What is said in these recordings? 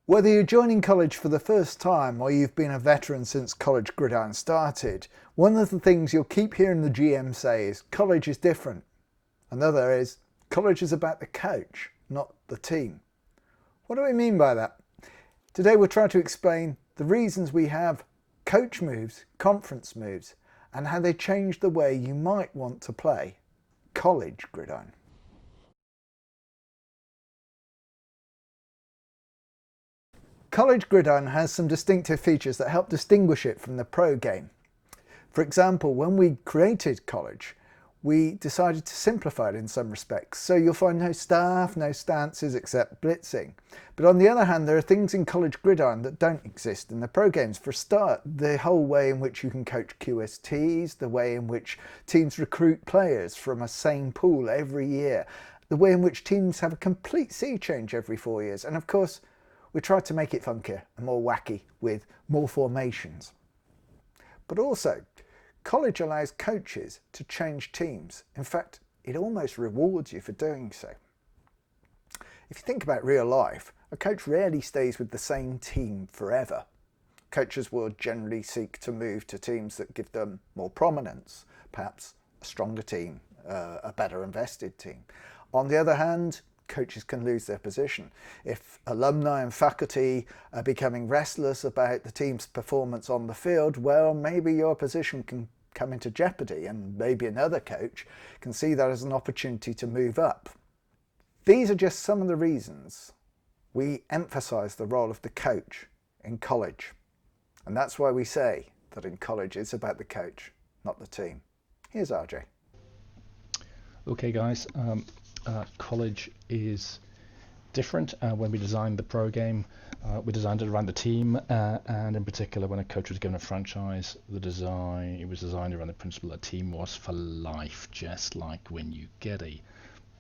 Whether you're joining college for the first time or you've been a veteran since College Gridiron started, one of the things you'll keep hearing the GM say is college is different. Another is college is about the coach, not the team. What do we mean by that? Today we'll try to explain the reasons we have coach moves, conference moves, and how they change the way you might want to play College Gridiron. College Gridiron has some distinctive features that help distinguish it from the pro game. For example, when we created College, we decided to simplify it in some respects. So you'll find no staff, no stances except blitzing. But on the other hand, there are things in College Gridiron that don't exist in the pro games. For a start, the whole way in which you can coach QSTs, the way in which teams recruit players from a same pool every year, the way in which teams have a complete sea change every 4 years, and of course, we tried to make it funkier and more wacky with more formations. But also, college allows coaches to change teams. In fact, it almost rewards you for doing so. If you think about real life, a coach rarely stays with the same team forever. Coaches will generally seek to move to teams that give them more prominence, perhaps a stronger team, a better invested team. On the other hand, coaches can lose their position. If alumni and faculty are becoming restless about the team's performance on the field, well, maybe your position can come into jeopardy and maybe another coach can see that as an opportunity to move up. These are just some of the reasons we emphasize the role of the coach in college. And that's why we say that in college it's about the coach, not the team. Here's RJ. Okay guys, college is different. When we designed the pro game, we designed it around the team, and in particular when a coach was given a franchise, it was designed around the principle that team was for life, just like when you get a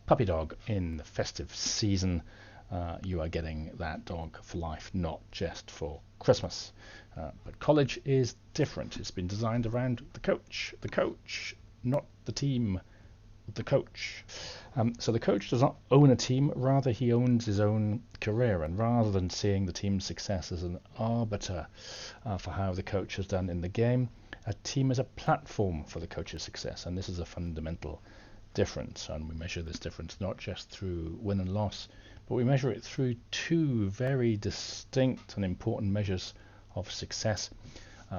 puppy dog in the festive season, you are getting that dog for life, not just for Christmas. But college is different. It's been designed around the coach, not the team, the coach. So the coach does not own a team, rather he owns his own career, and rather than seeing the team's success as an arbiter for how the coach has done in the game, a team is a platform for the coach's success, and this is a fundamental difference. And we measure this difference not just through win and loss, but we measure it through two very distinct and important measures of success: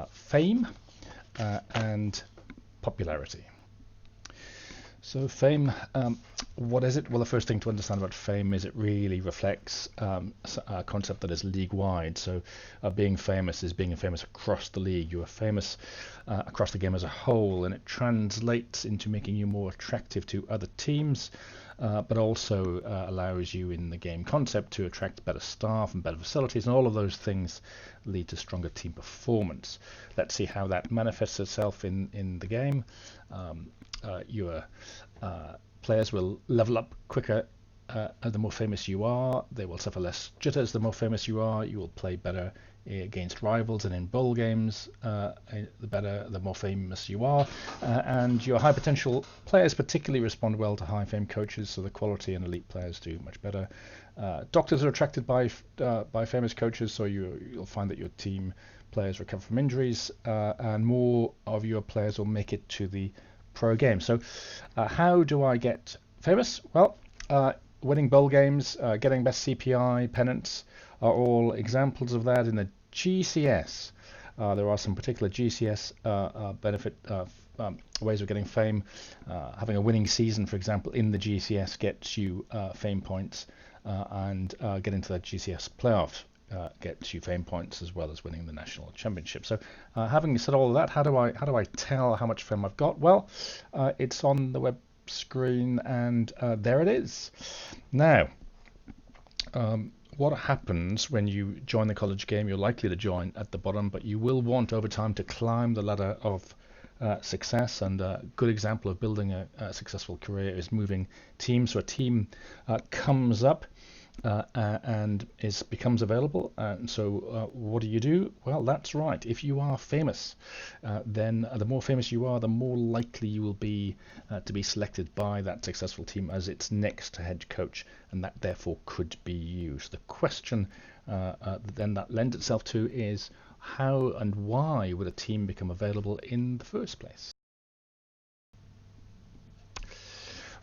fame and popularity. So fame, what is it? Well, the first thing to understand about fame is it really reflects a concept that is league-wide. So being famous is being famous across the league. You are famous across the game as a whole, and it translates into making you more attractive to other teams, but also allows you in the game concept to attract better staff and better facilities, and all of those things lead to stronger team performance. Let's see how that manifests itself in the game. Your players will level up quicker the more famous you are. They will suffer less jitters the more famous you are. You will play better against rivals and in bowl games the more famous you are. And your high potential players particularly respond well to high fame coaches, so the quality and elite players do much better. Doctors are attracted by famous coaches, so you'll find that your team players recover from injuries, and more of your players will make it to the pro game. So how do I get famous? Well, winning bowl games, getting best CPI, pennants are all examples of that in the GCS. There are some particular GCS benefit ways of getting fame. Having a winning season, for example, in the GCS gets you fame points, and getting to that GCS playoff gets you fame points as well as winning the national championship. So having said all of that, how do I tell how much fame I've got? Well, it's on the web screen, and there it is. Now, what happens when you join the college game? You're likely to join at the bottom, but you will want over time to climb the ladder of success. And a good example of building a successful career is moving teams. So a team comes up and becomes available. And so what do? Well, that's right. If you are famous, then the more famous you are, the more likely you will be to be selected by that successful team as its next head coach, and that therefore could be you. So the question then that lends itself to is how and why would a team become available in the first place?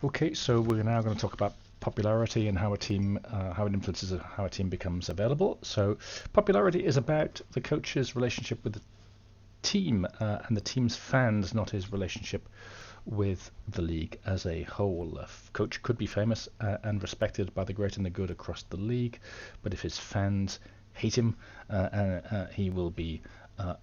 Okay, so we're now going to talk about popularity and how a team, how it influences how a team becomes available. So popularity is about the coach's relationship with the team and the team's fans, not his relationship with the league as a whole. A coach could be famous and respected by the great and the good across the league, but if his fans hate him, he will be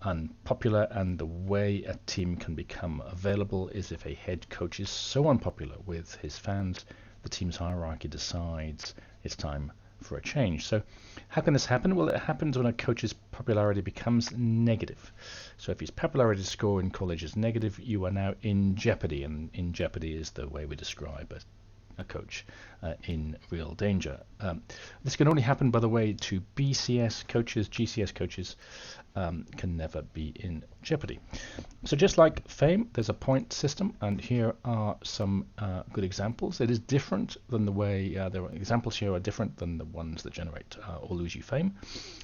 unpopular, and the way a team can become available is if a head coach is so unpopular with his fans, the team's hierarchy decides it's time for a change. So how can this happen? Well, it happens when a coach's popularity becomes negative. So if his popularity score in college is negative, you are now in jeopardy, and in jeopardy is the way we describe a coach in real danger. This can only happen, by the way, to BCS coaches. GCS coaches can never be in jeopardy. So just like fame, there's a point system, and here are some good examples. It is different than the way, the examples here are different than the ones that generate or lose you fame.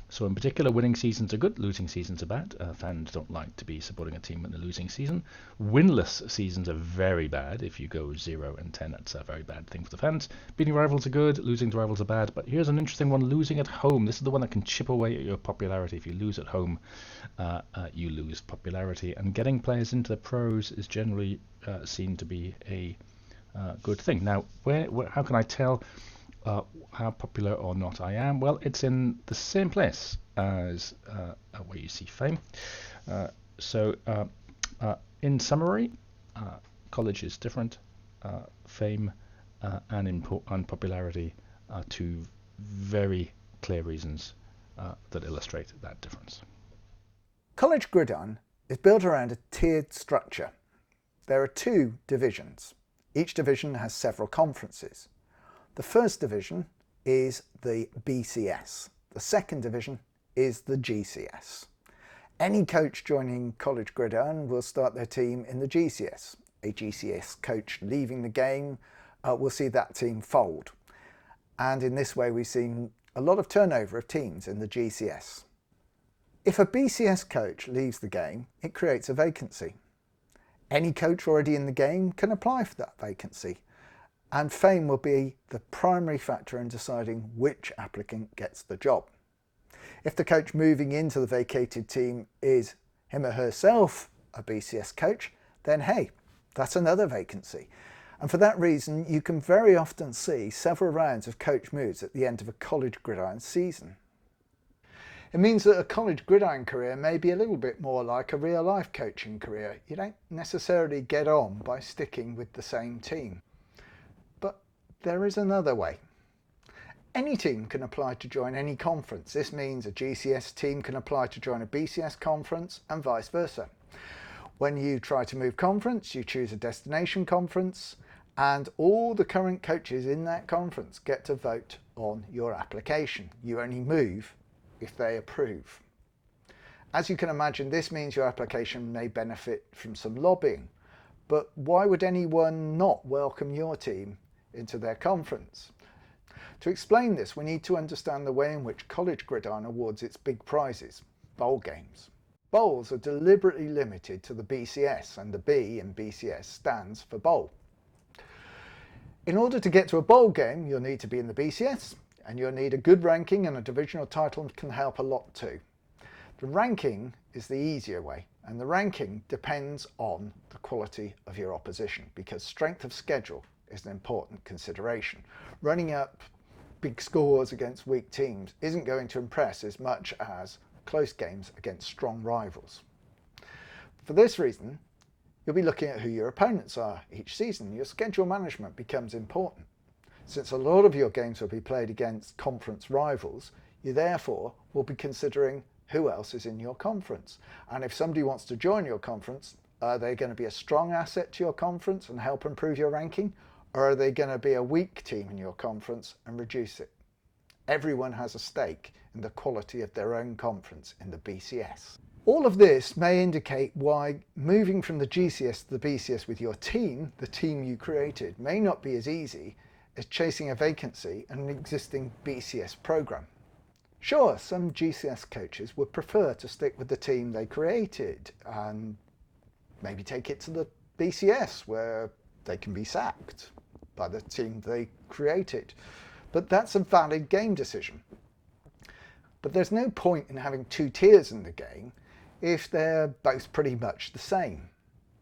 So in particular, winning seasons are good, losing seasons are bad. Fans don't like to be supporting a team in the losing season. Winless seasons are very bad. If you go 0-10, that's a very bad thing for the fans. Beating rivals are good, losing to rivals are bad. But here's an interesting one, losing at home. This is the one that can chip away at your popularity. If you lose at home, you lose popularity. And getting players into the pros is generally seen to be a good thing. Now, how can I tell how popular or not I am? Well, it's in the same place as where you see fame. So in summary, college is different. Fame and popularity are two very clear reasons that illustrate that difference. College Gridiron is built around a tiered structure. There are 2 divisions. Each division has several conferences. The first division is the BCS. The second division is the GCS. Any coach joining College Gridiron will start their team in the GCS. A GCS coach leaving the game will see that team fold. And in this way, we've seen a lot of turnover of teams in the GCS. If a BCS coach leaves the game, it creates a vacancy. Any coach already in the game can apply for that vacancy, and fame will be the primary factor in deciding which applicant gets the job. If the coach moving into the vacated team is him or herself a BCS coach, then hey, that's another vacancy. And for that reason, you can very often see several rounds of coach moves at the end of a College Gridiron season. It means that a College Gridiron career may be a little bit more like a real life coaching career. You don't necessarily get on by sticking with the same team. But there is another way. Any team can apply to join any conference. This means a GCS team can apply to join a BCS conference and vice versa. When you try to move conference, you choose a destination conference, and all the current coaches in that conference get to vote on your application. You only move if they approve. As you can imagine, this means your application may benefit from some lobbying, but why would anyone not welcome your team into their conference? To explain this, we need to understand the way in which College Gridiron awards its big prizes, bowl games. Bowls are deliberately limited to the BCS, and the B in BCS stands for bowl. In order to get to a bowl game, you'll need to be in the BCS, and you'll need a good ranking, and a divisional title can help a lot too. The ranking is the easier way, and the ranking depends on the quality of your opposition, because strength of schedule is an important consideration. Running up big scores against weak teams isn't going to impress as much as close games against strong rivals. For this reason, you'll be looking at who your opponents are each season. Your schedule management becomes important. Since a lot of your games will be played against conference rivals, you therefore will be considering who else is in your conference. And if somebody wants to join your conference, are they going to be a strong asset to your conference and help improve your ranking? Or are they going to be a weak team in your conference and reduce it? Everyone has a stake in the quality of their own conference in the BCS. All of this may indicate why moving from the GCS to the BCS with your team, the team you created, may not be as easy as chasing a vacancy in an existing BCS program. Sure, some GCS coaches would prefer to stick with the team they created and maybe take it to the BCS where they can be sacked by the team they created. But that's a valid game decision. But there's no point in having two tiers in the game if they're both pretty much the same.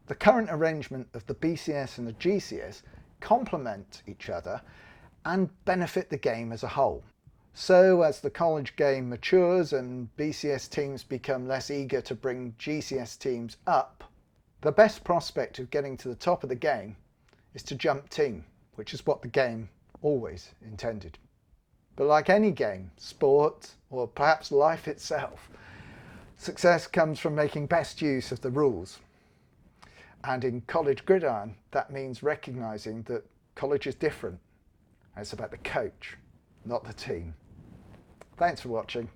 The current arrangement of the BCS and the GCS complement each other and benefit the game as a whole. So as the college game matures and BCS teams become less eager to bring GCS teams up, the best prospect of getting to the top of the game is to jump team, which is what the game always intended. But like any game, sport, or perhaps life itself, success comes from making best use of the rules. And in College Gridiron, that means recognising that college is different. It's about the coach, not the team. Thanks for watching.